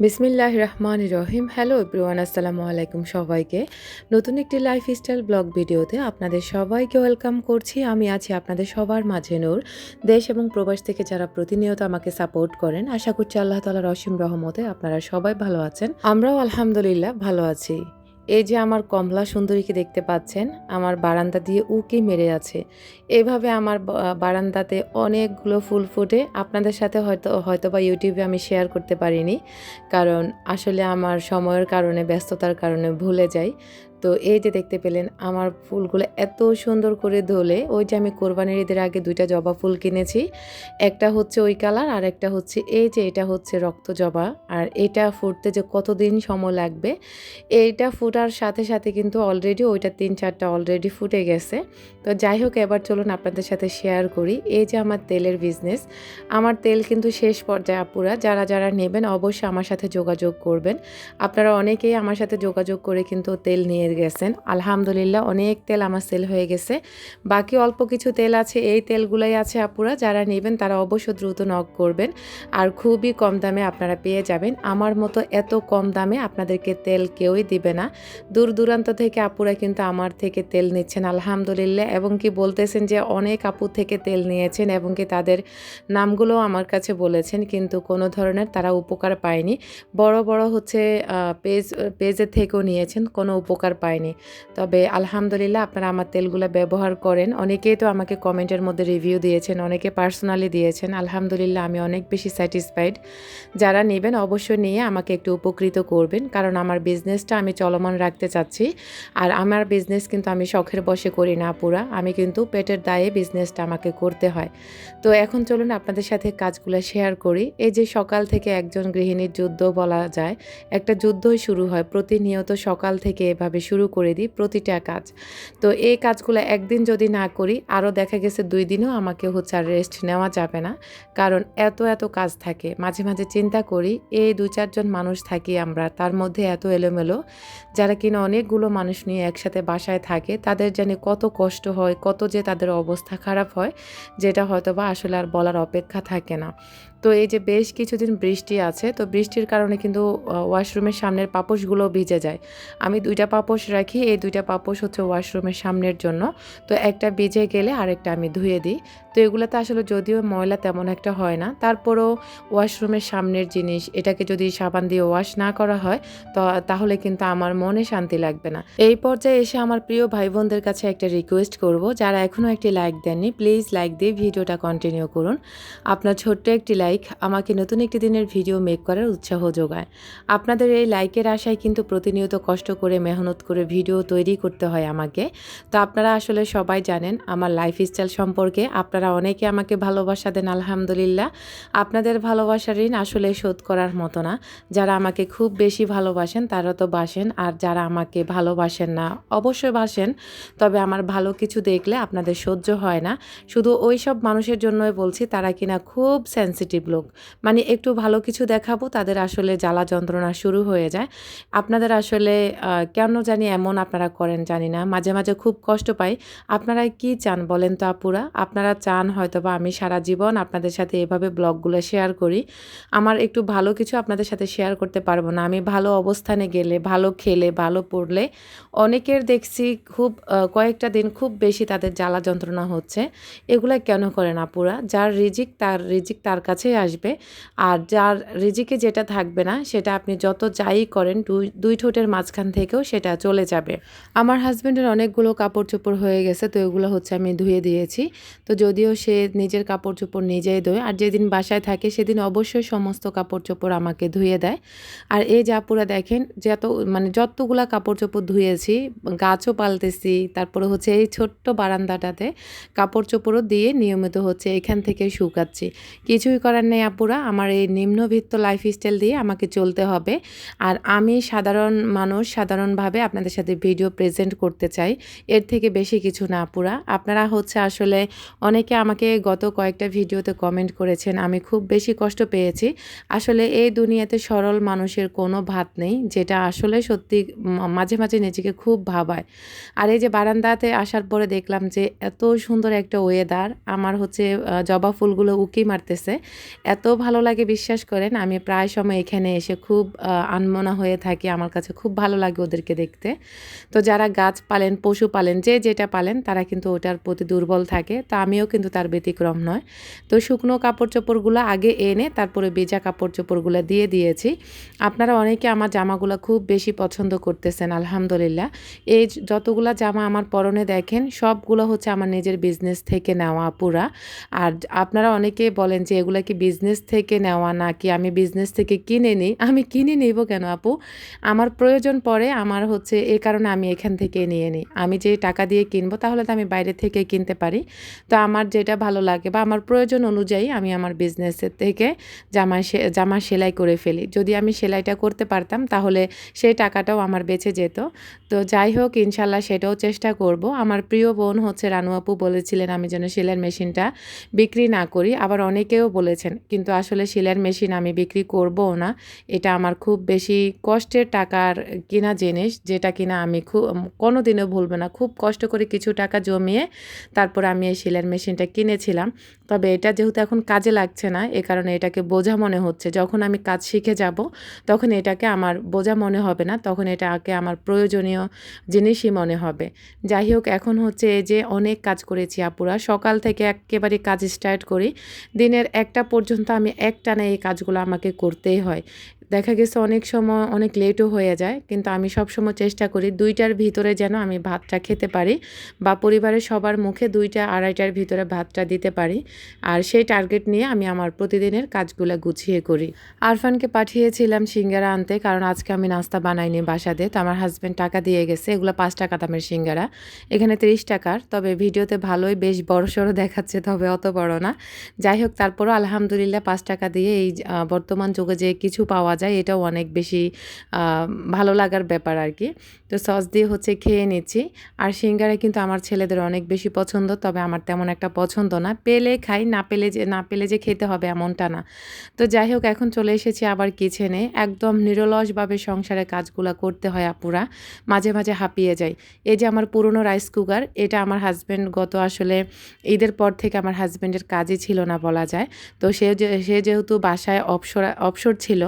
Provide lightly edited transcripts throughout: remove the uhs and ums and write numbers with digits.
বিসমিল্লাহির রহমানির রহিম। Hello everyone, আসসালামু আলাইকুম সবাইকে। নতুন একটি লাইফস্টাইল ব্লগ ভিডিওতে আপনাদের সবাইকে ওয়েলকাম করছি। আমি আছি আপনাদের সবার মাঝে নূর। দেশ এবং প্রবাস থেকে যারা প্রতিনিয়ত আমাকে সাপোর্ট করেন, আশা করছি আল্লাহ তাআলার অসীম রহমতে আপনারা সবাই ভালো আছেন। আমরাও আলহামদুলিল্লাহ ভালো আছি। এই যে আমার কমলা সুন্দরীকে দেখতে পাচ্ছেন, আমার বারান্দা দিয়ে উকি মেরে আছে। এভাবে আমার বারান্দাতে অনেকগুলো ফুল ফুটে। আপনাদের সাথে হয়তোবা ইউটিউবে আমি শেয়ার করতে পারিনি, কারণ আসলে আমার সময়ের কারণে, ব্যস্ততার কারণে ভুলে যাই। তো এই যে দেখতে পেলেন আমার ফুলগুলো এত সুন্দর করে ধরে, ওই যে আমি কোরবানির ঈদের আগে 2টা জবা ফুল কিনেছি। একটা হচ্ছে ওই কালার, আর একটা হচ্ছে এই যে এটা হচ্ছে রক্ত জবা। আর এটা ফুটতে যে কতদিন সময় লাগবে, এইটা ফুটার সাথে সাথে কিন্তু অলরেডি ওইটা 3-4টা অলরেডি ফুটে গেছে। তো যাই হোক, এবার চলুন আপনাদের সাথে শেয়ার করি। এই যে আমার তেলের বিজনেস, আমার তেল কিন্তু শেষ পর্যায়ে আপুরা, যারা যারা নেবেন অবশ্যই আমার সাথে যোগাযোগ করবেন। আপনারা অনেকেই আমার সাথে যোগাযোগ করে কিন্তু তেল নিয়ে গেছেন। আলহামদুলিল্লাহ অনেক তেল আমার সেল হয়ে গেছে। বাকি অল্প কিছু তেল আছে, এই তেলগুলাই আছে আপুরা, যারা নেবেন তারা অবশ্যই দ্রুত নক করবেন। আর খুবই কম দামে আপনারা পেয়ে যাবেন। আমার মতো এত কম দামে আপনাদেরকে তেল কেউই দিবে না। দূর দূরান্ত থেকে আপুরা কিন্তু আমার থেকে তেল নিচ্ছেন আলহামদুলিল্লাহ, এবং কি বলতেছেন যে অনেক আপু থেকে তেল নিয়েছেন, এবং কি তাদের নামগুলো আমার কাছে বলেছেন, কিন্তু কোনো ধরনের তারা উপকার পায়নি। বড় বড় হচ্ছে পেজের থেকেও নিয়েছেন, কোনো উপকার পায়নি। তবে আলহামদুলিল্লাহ আপনারা আমার তেলগুলো ব্যবহার করেন। অনেকেই তো আমাকে কমেন্টের মধ্যে রিভিউ দিয়েছেন, অনেকে পার্সোনালি দিয়েছেন। আলহামদুলিল্লাহ আমি অনেক বেশি স্যাটিসফাইড। যারা নেবেন অবশ্যই নিয়ে আমাকে একটু উপকৃত করবেন, কারণ আমার বিজনেসটা আমি চলমান রাখতে চাচ্ছি। আর আমার বিজনেস কিন্তু আমি শখের বশে করি না পুরা, আমি কিন্তু পেটের দায়ে বিজনেসটা আমাকে করতে হয়। তো এখন চলুন আপনাদের সাথে কাজগুলো শেয়ার করি। এই যে সকাল থেকে একজন গৃহিণীর যুদ্ধ বলা যায়, একটা যুদ্ধই শুরু হয়। প্রতিনিয়ত সকাল থেকে এভাবে শুরু করে দিই প্রতিটা কাজ। তো এই কাজগুলো একদিন যদি না করি, আরও দেখা গেছে 2 দিনও আমাকে হচ্ছে আর রেস্ট নেওয়া যাবে না, কারণ এত এত কাজ থাকে। মাঝে মাঝে চিন্তা করি, এই 2-4 জন মানুষ থাকি আমরা, তার মধ্যে এত এলোমেলো। যারা কিনা অনেকগুলো মানুষ নিয়ে একসাথে বাসায় থাকে, তাদের জানি কত কষ্ট হয়, কত যে তাদের অবস্থা খারাপ হয়, যেটা হয়তোবা আসলে আর বলার অপেক্ষা থাকে না। তো এই যে বেশ কিছুদিন বৃষ্টি আছে, তো বৃষ্টির কারণে কিন্তু ওয়াশরুমের সামনের পাপোশগুলো ভিজে যায়। আমি 2টা পাপোশ রাখি, এই 2টা পাপোশ হচ্ছে ওয়াশরুমের সামনের জন্য। তো একটা ভিজে গেলে আরেকটা আমি ধুয়ে দিই। তো এগুলোতে আসলে যদিও ময়লা তেমন একটা হয় না, তারপরেও ওয়াশরুমের সামনের জিনিস, এটাকে যদি সাবান দিয়ে ওয়াশ না করা হয় তো তাহলে কিন্তু আমার মনে শান্তি লাগবে না। এই পর্যায়ে এসে আমার প্রিয় ভাই বোনদের কাছে একটা রিকোয়েস্ট করব, যারা এখনও একটি লাইক দেননি প্লিজ লাইক দিয়ে ভিডিওটা কন্টিনিউ করুন। আপনার ছোট্ট একটি লাইক আমাকে নতুন একটি দিনের ভিডিও মেক করার উৎসাহ যোগায়। আপনাদের এই লাইকের আশায় কিন্তু প্রতিনিয়ত কষ্ট করে মেহনত করে ভিডিও তৈরি করতে হয় আমাকে। তো আপনারা আসলে সবাই জানেন আমার লাইফস্টাইল সম্পর্কে, আপনারা অনেকে আমাকে ভালোবাসা দেন আলহামদুলিল্লাহ। আপনাদের ভালোবাসার ঋণ আসলে শোধ করার মতো না। যারা আমাকে খুব বেশি ভালোবাসেন তারা তো বাসেন, আর যারা আমাকে ভালোবাসেন না অবশ্যই বাসেন, তবে আমার ভালো কিছু দেখলে আপনাদের সহ্য হয় না। শুধু ওই সব মানুষের জন্যই বলছি, তারা কিনা খুব সেনসিটিভ লোক। মানে একটু ভালো কিছু দেখাবো তাদের আসলে জ্বালা যন্ত্রণা শুরু হয়ে যায়। আপনাদের আসলে কেন জানি এমন আপনারা করেন জানি না, মাঝে মাঝে খুব কষ্ট পাই। আপনারা কি চান বলেন তো আপুরা? আপনারা চান হয়তোবা আমি সারা জীবন আপনাদের সাথে এভাবে ব্লগগুলো শেয়ার করি। আমার একটু ভালো কিছু আপনাদের সাথে শেয়ার করতে পারবো না। আমি ভালো অবস্থানে গেলে, ভালো খেলে, ভালো পড়লে অনেকের দেখছি খুব কয়েকটা দিন খুব বেশি তাদের জ্বালা যন্ত্রণা হচ্ছে। এগুলা কেন করেন আপুরা? যার রিজিক তার কাছেই আসবে, আর যার রিজিকে যেটা থাকবে না সেটা আপনি যত যাই করেন দুই ঠোঁটের মাঝখান থেকেও সেটা চলে যাবে। আমার হাজব্যান্ডের অনেকগুলো কাপড় চোপড় হয়ে গেছে, তো এগুলো হচ্ছে আমি ধুয়ে দিয়েছি। তো যদিও সে নিজের কাপড় চোপড় নিজেই ধোয়, আর যেদিন বাসায় থাকে সেদিন অবশ্যই সমস্ত কাপড় চোপড় আমাকে ধুয়ে দেয়। আর এই যে আপুরা দেখেন, যতগুলা কাপড় চোপড় ধুয়েছি, গাছও পালতেছি, তারপরে হচ্ছে এই ছোট্ট বারান্দাটাতে কাপড় চোপড়ও দিয়ে নিয়মিত হচ্ছে এখান থেকে শুকাচ্ছি। কিছুই করার নেই আপুরা, আমার এই নিম্নবিত্ত লাইফস্টাইল দিয়ে আমাকে চলতে হবে। আর আমি সাধারণ মানুষ, সাধারণভাবে আপনাদের সাথে ভিডিও প্রেজেন্ট করতে চাই, এর থেকে বেশি কিছু না আপুরা। আপনারা হচ্ছে আসলে অনেকে আমাকে গত কয়েকটা ভিডিওতে কমেন্ট করেছেন আমি খুব বেশি কষ্ট পেয়েছি। আসলে এই দুনিয়াতে সরল মানুষের কোনো ভাত নেই, যেটা আসলে সত্যি মাঝে মাঝে নিজেকে খুব ভাবায়। আর এই যে বারান্দাতে আসার পরে দেখলাম যে এত সুন্দর একটা ওয়েদার, আমার হচ্ছে জবা ফুলগুলো উকি মারতেছে। এত ভালো লাগে বিশ্বাস করেন, আমি প্রায় সময় এখানে এসে খুব আনমনা হয়ে থাকি। আমার কাছে খুব ভালো লাগে ওদেরকে দেখতে। তো যারা গাছ পালেন, পশু পালেন, যে যেটা পালেন তারা কিন্তু ওটার প্রতি দুর্বল থাকে। তো আমিও কিন্তু তার ব্যতিক্রম নয়। তো শুকনো কাপড়-চোপড়গুলো আগে এনে তারপরে ভেজা কাপড়-চোপড়গুলো দিয়ে দিয়েছি। আপনারা অনেকে আমার জামাগুলো খুব বেশি পছন্দ করতেছেন আলহামদুলিল্লাহ। এই যতগুলা জামা আমার পরনে দেখেন সবগুলো হচ্ছে আমার নিজের বিজনেস থেকে নেওয়া আপুরা। আর আপনারা অনেকেই বলেন যে এগুলা কি বিজনেস থেকে নেওয়া নাকি আমি বিজনেস থেকে কিনে নিই। আমি কিনে নিব কেন আপু? আমার প্রয়োজন পড়ে, আমার হচ্ছে এ কারণে আমি এখান থেকে নিয়ে নিই। আমি যে টাকা দিয়ে কিনবো তাহলে তো আমি বাইরে থেকে কিনতে পারি। তো আমার যেটা ভালো লাগে বা আমার প্রয়োজন অনুযায়ী আমি আমার বিজনেসের থেকে জামা সেলাই করে ফেলি। যদি আমি সেলাইটা করতে পারতাম তাহলে সেই টাকাটাও আমার বেঁচে যেত। তো যাই হোক ইনশাল্লাহ সেটাও চেষ্টা করব। আমার প্রিয় বোন হচ্ছে রানু আপু বলেছিলেন আমি যেন সেলাইয়ের মেশিনটা বিক্রি না করি। আবার অনেকেও বলেছেন। কিন্তু আসলে সেলাইয়ের মেশিন আমি বিক্রি করবও না। এটা আমার খুব বেশি কষ্টের টাকার কিনা জিনিস, যেটা কিনা আমি কোনোদিনও ভুলব না। খুব কষ্ট করে কিছু টাকা জমিয়ে তারপরে আমি এই সেলাইয়ের মেশিনটা কিনেছিলাম। তবে এটা যেহেতু এখন কাজে লাগছে না, এ কারণে এটাকে বোঝা মনে হচ্ছে। যখন আমি কাজ শিখে যাব তখন এটাকে আমার বোঝা মনে হবে না। তখন এটাকে আমার প্রয়োজনীয় জিনিসই মনে হবে। যাই হোক এখন হচ্ছে এই যে অনেক কাজ করেছি আপুরা। সকাল থেকে এক্কেবারে কাজ স্টার্ট করি। দিনের ১টা পর্যন্ত আমি একটানা এই কাজগুলো আমাকে করতেই হয়। দেখা গেছে অনেক সময় অনেক লেটও হয়ে যায়। কিন্তু আমি সবসময় চেষ্টা করি ২টার ভিতরে যেন আমি ভাতটা খেতে পারি বা পরিবারের সবার মুখে ২টা ২:৩০টার ভিতরে ভাতটা দিতে পারি। আর সেই টার্গেট নিয়ে আমি আমার প্রতিদিনের কাজগুলা গুছিয়ে করি। আরফানকে পাঠিয়েছিলাম সিঙ্গারা আনতে, কারণ আজকে আমি নাস্তা বানাইনি বাসাতে। তো আমার হাসব্যান্ড টাকা দিয়ে গেছে। এগুলো ৳৫ দামের সিঙ্গারা। এখানে ৳৩০ তবে ভিডিওতে ভালোই বেশ বড়সড় দেখাচ্ছে, তবে অত বড় না। যাই হোক তারপরও আলহামদুলিল্লাহ ৳৫ দিয়ে এই বর্তমান যুগে যে কিছু পাওয়া যায় এটাও অনেক বেশি আ ভালো লাগার ব্যাপার আরকি। তো সস দিয়ে হচ্ছে খেয়ে নিচ্ছি। আর সিঙ্গারা কিন্তু আমার ছেলেদের অনেক বেশি পছন্দ। তবে আমার তেমন একটা পছন্দ না। পেলে খাই, না পেলে যে খেতে হবে এমনটা না। তো যাই হোক এখন চলে এসেছি আবার কিচেনে। একদম নিরলসভাবে সংসারের কাজগুলা করতে হয় আপুরা। মাঝে, মাঝে হাঁপিয়ে যাই। এই যে আমার পুরনো রাইস কুকার, এটা আমার হাসব্যান্ড গত আসলে ঈদের পর থেকে আমার হাসব্যান্ডের কাজই ছিল না বলা যায়। তো সে যেহেতু বাসায় অবসর ছিল,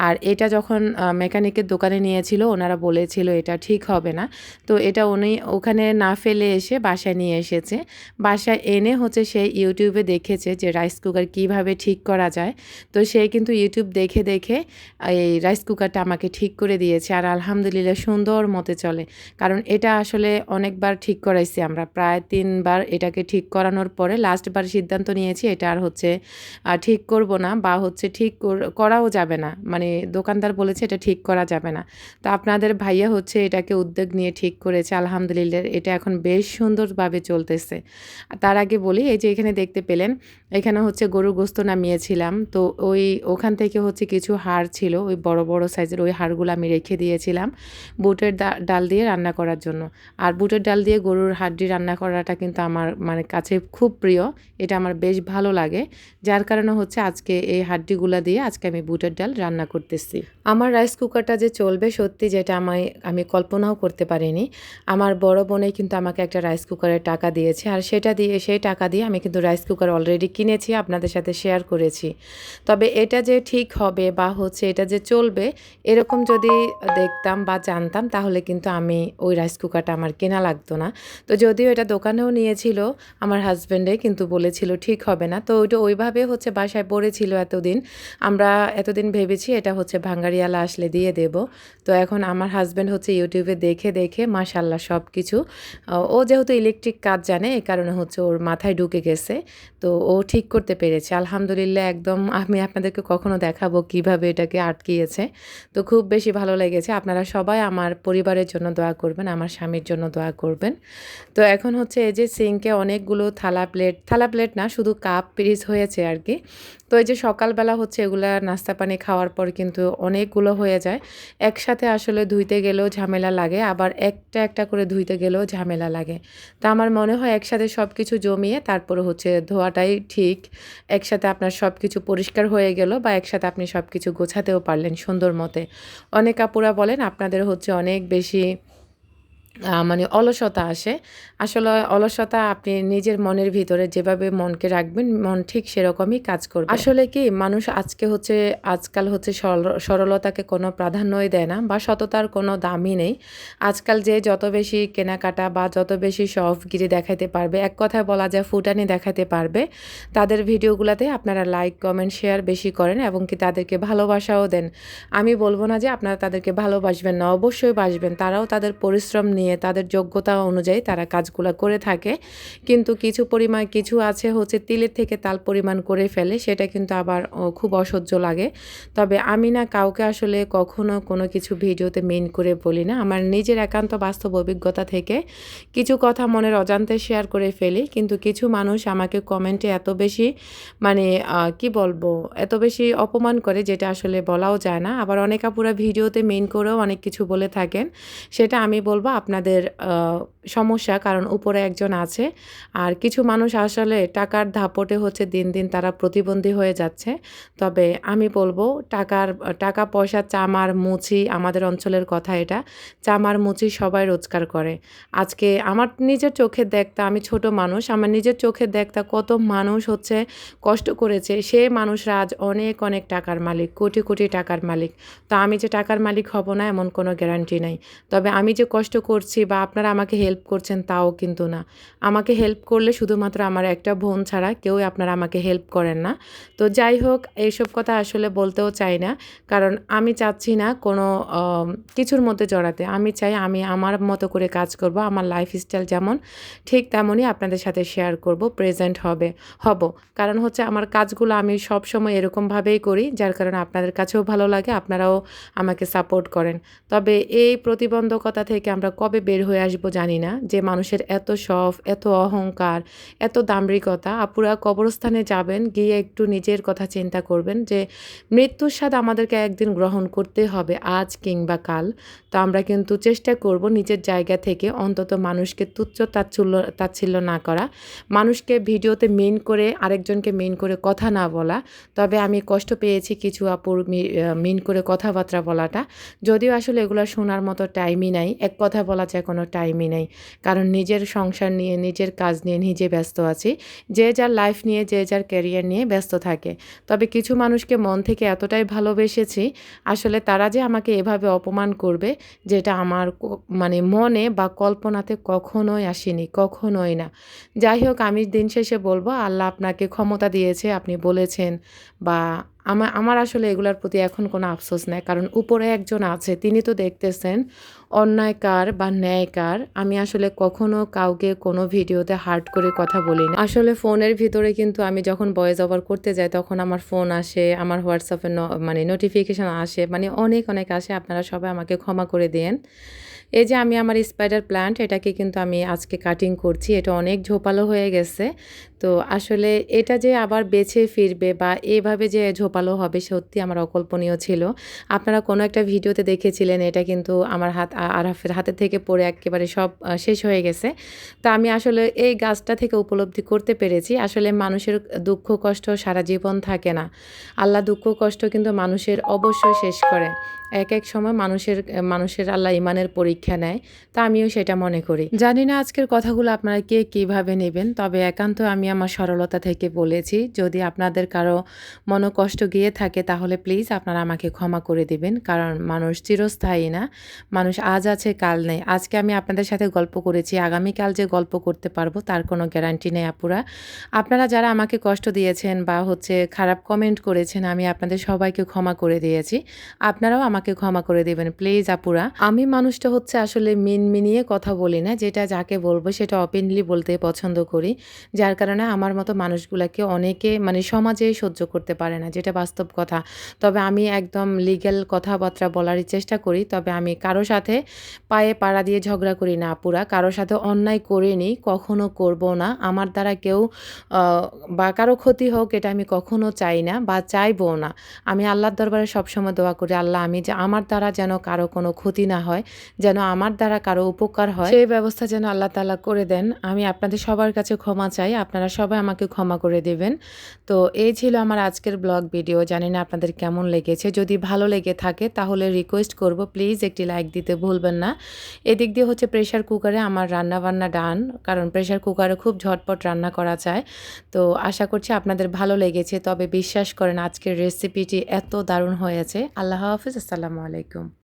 আর এটা যখন মেকানিকের দোকানে নিয়েছিল ওনারা বলেছিল এটা ঠিক হবে না। তো এটা উনি ওখানে না ফেলে এসে বাসায় নিয়ে এসেছে। বাসায় এনে হচ্ছে সে ইউটিউবে দেখেছে যে রাইস কুকার কীভাবে ঠিক করা যায়। তো সে কিন্তু ইউটিউব দেখে, দেখে এই রাইস কুকারটা আমাকে ঠিক করে দিয়েছে। আর আলহামদুলিল্লাহ সুন্দর মতে চলে। কারণ এটা আসলে অনেকবার ঠিক করাইছি আমরা। প্রায় ৩ বার এটাকে ঠিক করানোর পরে লাস্টবার সিদ্ধান্ত নিয়েছি এটা আর হচ্ছে ঠিক করব না, বা হচ্ছে ঠিক করাও যাবে না। মানে দোকানদার বলেছে এটা ঠিক করা যাবে না। তো আপনাদের ভাইয়া হচ্ছে এটাকে উদ্যোগ নিয়ে ঠিক করেছে। আলহামদুলিল্লাহ এটা এখন বেশ সুন্দরভাবে চলতেছে। তার আগে বলি এই যে এখানে দেখতে পেলেন, এখানে হচ্ছে গরুর গোশত নামিয়েছিলাম। তো ওখান থেকে হচ্ছে কিছু হাড় ছিল, ওই বড়, বড় সাইজের ওই হাড়গুলো আমি রেখে দিয়েছিলাম বুটের ডাল দিয়ে রান্না করার জন্য। আর বুটের ডাল দিয়ে গরুর হাড্ডি রান্না করাটা কিন্তু আমার মানে কাছে খুব প্রিয়। এটা আমার বেশ ভালো লাগে। যার কারণে হচ্ছে আজকে এই হাড্ডিগুলা দিয়ে আজকে আমি বুটের ডাল রান্না করতেছি। আমার রাইস কুকারটা যে চলবে সত্যি, যেটা আমি কল্পনাও করতে পারিনি। আমার বড় বোনেই কিন্তু আমাকে একটা রাইস কুকারের টাকা দিয়েছে। আর সেই টাকা দিয়ে আমি কিন্তু রাইস কুকার অলরেডি কিনেছি, আপনাদের সাথে শেয়ার করেছি। তবে এটা যে ঠিক হবে বা হচ্ছে এটা যে চলবে এরকম যদি দেখতাম বা জানতাম তাহলে কিন্তু আমি ওই রাইস কুকারটা আমার কেনা লাগতো না। তো যদিও এটা দোকানেও নিয়েছিল আমার হাসব্যান্ডে, কিন্তু বলেছিল ঠিক হবে না। তো ওইটা ওইভাবে হচ্ছে বাসায় পড়েছিল এতদিন। আমরা এতদিন ভেবেছি এটা হচ্ছে ভাঙ্গারিওয়ালা আসলে দিয়ে দেব। তো এখন আমার হাসব্যান্ড হচ্ছে ইউটিউবে দেখে, দেখে মাশাআল্লাহ সব কিছু ও যেহেতু ইলেকট্রিক কাজ জানে এই কারণে হচ্ছে ওর মাথায় ঢুকে গেছে। তো ও ঠিক করতে পেরেছে। আলহামদুলিল্লাহ একদম আমি আপনাদেরকে কখনো দেখাবো কিভাবে এটাকে আটকিয়েছে। তো খুব বেশি ভালো লেগেছে। আপনারা সবাই আমার পরিবারের জন্য দোয়া করবেন, আমার স্বামীর জন্য দোয়া করবেন। তো এখন হচ্ছে এই যে সিঙ্কে অনেকগুলো থালা প্লেট না শুধু কাপ পিরিচ হয়েছে আরকি। তো এই যে সকালবেলা হচ্ছে এগুলা নাস্তা পানি খাওয়ার পর কিন্তু অনেকগুলো হয়ে যায়। একসাথে আসলে ধুইতে গেলেও ঝামেলা লাগে, আবার একটা, একটা করে ধুইতে গেলেও ঝামেলা লাগে। তো আমার মনে হয় একসাথে সব কিছু জমিয়ে তারপরে হচ্ছে ধোয়াটাই ঠিক। একসাথে আপনার সব কিছু পরিষ্কার হয়ে গেল বা একসাথে আপনি সব কিছু গোছাতেও পারলেন সুন্দর মতে। অনেক আপুরা বলেন আপনাদের হচ্ছে অনেক বেশি মানে অলসতা আসে। আসলে অলসতা আপনি নিজের মনের ভিতরে যেভাবে মনকে রাখবেন, মন ঠিক সেরকমই কাজ করবে। আসলে কি মানুষ আজকাল হচ্ছে সরলতাকে কোনো প্রাধান্যই দেয় না বা সততার কোনো দামই নেই। আজকাল যে যত বেশি কেনাকাটা বা যত বেশি শখগিরি দেখাইতে পারবে, এক কথায় বলা যায় ফুটানি দেখাতে পারবে, তাদের ভিডিওগুলাতে আপনারা লাইক, কমেন্ট, শেয়ার বেশি করেন এবং কি তাদেরকে ভালোবাসাও দেন। আমি বলব না যে আপনারা তাদেরকে ভালোবাসবেন না, অবশ্যই বাসবেন। তারাও তাদের পরিশ্রম নিয়ে তাদের যোগ্যতা অনুযায়ী তারা কাজগুলা করে থাকে। কিন্তু কিছু আছে হচ্ছে তিলের থেকে তাল পরিমাণ করে ফেলে, সেটা কিন্তু আবার খুব অসহ্য লাগে। তবে আমি না কাউকে আসলে কখনো কোনো কিছু ভিডিওতে মেইন করে বলি না। আমার নিজের একান্ত বাস্তব অভিজ্ঞতা থেকে কিছু কথা মনের অজান্তে শেয়ার করে ফেলি। কিন্তু কিছু মানুষ আমাকে কমেন্টে এত বেশি মানে কি বলবো? এত বেশি অপমান করে যেটা আসলে বলাও যায় না। আবার অনেক আপুরা ভিডিওতে মেইন করেও অনেক কিছু বলে থাকেন। সেটা আমি বলব আপনাদের সমস্যা, কারণ উপরে একজন আছে। আর কিছু মানুষ আসলে টাকার দাপটে হচ্ছে দিন, দিন তারা প্রতিবন্ধী হয়ে যাচ্ছে। তবে আমি বলব টাকা পয়সা চামার মুচি, আমাদের অঞ্চলের কথা এটা। চামার মুচি সবাই রোজগার করে। আজকে আমার নিজের চোখে দেখতা, আমি ছোট মানুষ, আমার নিজের চোখে দেখতা কত মানুষ হচ্ছে কষ্ট করেছে। সে মানুষরা আজ অনেক, অনেক টাকার মালিক, কোটি, কোটি টাকার মালিক। তো আমি যে টাকার মালিক হব না এমন কোনো গ্যারান্টি নাই। তবে আমি যে কষ্ট করছি বা আপনারা আমাকে হেল্প করছেন তাও কিন্তু না। আমাকে হেল্প করলে শুধুমাত্র আমার একটা বোন ছাড়া কেউই আপনারা আমাকে হেল্প করেন না। তো যাই হোক, এইসব কথা আসলে বলতেও চাই না। কারণ আমি চাচ্ছি না কোনো কিছুর মধ্যে জড়াতে। আমি চাই আমি আমার মতো করে কাজ করব। আমার লাইফস্টাইল যেমন ঠিক তেমনই আপনাদের সাথে শেয়ার করব, প্রেজেন্ট হব। কারণ হচ্ছে আমার কাজগুলো আমি সবসময় এরকমভাবেই করি, যার কারণে আপনাদের কাছেও ভালো লাগে, আপনারাও আমাকে সাপোর্ট করেন। তবে এই প্রতিবন্ধকতা থেকে আমরা কবে বের হয়ে আসবো জানি না। যে মানুষের এত শখ, এত অহংকার, এত দাম্ভিকতা, আপুরা কবরস্থানে যাবেন, গিয়ে একটু নিজের কথা চিন্তা করবেন যে মৃত্যুর স্বাদ আমাদেরকে একদিন গ্রহণ করতে হবে, আজ কিংবা কাল। তো আমরা কিন্তু চেষ্টা করব নিজের জায়গা থেকে অন্তত মানুষকে তুচ্ছ তাচ্ছিল্য না করা, মানুষকে ভিডিওতে মেইন করে আরেকজনকে মেইন করে কথা না বলা। তবে আমি কষ্ট পেয়েছি কিছু আপুর মেইন করে কথাবার্তা বলাটা। যদিও আসলে এগুলো শোনার মতো টাইমই নাই। এক কথায় বলা যায় কোনো টাইমই নেই। কারণ নিজের সংসার নিয়ে, নিজের কাজ নিয়ে নিজে ব্যস্ত আছি। যে যার লাইফ নিয়ে, যে যার ক্যারিয়ার নিয়ে ব্যস্ত থাকে। তবে কিছু মানুষকে মন থেকে এতটাই ভালোবেসেছি, আসলে তারা যে আমাকে এভাবে অপমান করবে যেটা আমার মানে মনে বা কল্পনাতে কখনোই আসেনি, কখনোই না। যাই হোক, আমি দিন শেষে বলব আল্লাহ আপনাকে ক্ষমতা দিয়েছে, আপনি বলেছেন বা আমার আসলে এগুলার প্রতি এখন কোনো আফসোস নাই। কারণ উপরে একজন আছে, তিনি তো দেখতেছেন অন্যায় কার বা ন্যায় কার। আমি আসলে কখনো কাউকে কোনো ভিডিওতে হার্ট করে কথা বলি না। আসলে ফোনের ভিতরে কিন্তু আমি যখন ভয়েস ওভার করতে যাই তখন আমার ফোন আসে, আমার হোয়াটসঅ্যাপে মানে নোটিফিকেশান আসে, মানে অনেক, অনেক আসে। আপনারা সবাই আমাকে ক্ষমা করে দিয়েন। এই যে আমি আমার স্পাইডার প্ল্যান্ট, এটাকে কিন্তু আমি আজকে কাটিং করছি। এটা অনেক ঝোপালো হয়ে গেছে। তো আসলে এটা যে আবার বেঁচে ফিরবে বা এভাবে যে ঝোপালো হবে সত্যি আমার অকল্পনীয় ছিল। আপনারা কোনো একটা ভিডিওতে দেখেছিলেন এটা কিন্তু আমার আরাফের হাতের থেকে পড়ে একেবারে সব শেষ হয়ে গেছে। তো আমি আসলে এই গাছটা থেকে উপলব্ধি করতে পেরেছি আসলে মানুষের দুঃখ কষ্ট সারা জীবন থাকে না। আল্লাহ দুঃখ কষ্ট কিন্তু মানুষের অবশ্যই শেষ করে। এক, এক সময় মানুষের আল্লাহ ইমানের পরীক্ষা নেয়। তা আমিও সেটা মনে করি। জানি না আজকের কথাগুলো আপনারা কে কীভাবে নেবেন। তবে একান্ত আমি আমার সরলতা থেকে বলেছি। যদি আপনাদের কারো মনোকষ্ট গিয়ে থাকে তাহলে প্লিজ আপনারা আমাকে ক্ষমা করে দিবেন। কারণ মানুষ চিরস্থায়ী না। মানুষ আজ আছে কাল নেই। আজকে আমি আপনাদের সাথে গল্প করেছি, আগামীকাল যে গল্প করতে পারবো তার কোনো গ্যারান্টি নেই আপুরা। আপনারা যারা আমাকে কষ্ট দিয়েছেন বা হচ্ছে খারাপ কমেন্ট করেছেন, আমি আপনাদের সবাইকে ক্ষমা করে দিয়েছি। আপনারাও আমাকে ক্ষমা করে দেবেন প্লিজ আপুরা। আমি মানুষটা হচ্ছে আসলে মিনমিনিয়ে কথা বলি না, যেটা যাকে বলবো সেটা ওপেনলি বলতে পছন্দ করি। যার কারণে আমার মতো মানুষগুলাকে অনেকে মানে সমাজে সহ্য করতে পারে না, যেটা বাস্তব কথা। তবে আমি একদম লিগ্যাল কথাবার্তা বলারই চেষ্টা করি। তবে আমি কারো সাথে পায়ে পাড়া দিয়ে ঝগড়া করি না আপুরা। কারো সাথে অন্যায় করিনি, কখনো করব না। আমার দ্বারা কেউ বা কারো ক্ষতি হোক এটা আমি কখনো চাই না বা চাইবও না। আমি আল্লাহর দরবারে সবসময় দোয়া করি, আল্লাহ আমি যে আমার দ্বারা যেন কারো কোনো ক্ষতি না হয়, যেন আমার দ্বারা কারো উপকার হয়, সেই ব্যবস্থা যেন আল্লাহ তাআলা করে দেন। আমি আপনাদের সবার কাছে ক্ষমা চাই। আপনারা সবাই আমাকে ক্ষমা করে দেবেন। তো এই ছিল আমার আজকের ব্লগ ভিডিও। জানি না আপনাদের কেমন লেগেছে। যদি ভালো লেগে থাকে তাহলে রিকোয়েস্ট করব প্লিজ একটি লাইক দিতে ভুলবেন না। এদিক দিয়ে হচ্ছে প্রেশার কুকারে আমার রান্নাবান্না ডান। কারণ প্রেশার কুকারে খুব ঝটপট রান্না করা যায়। তো আশা করছি আপনাদের ভালো লেগেছে। তবে বিশ্বাস করেন আজকের রেসিপিটি এত দারুণ হয়েছে। আল্লাহ হাফেজ। আসসালামু আলাইকুম।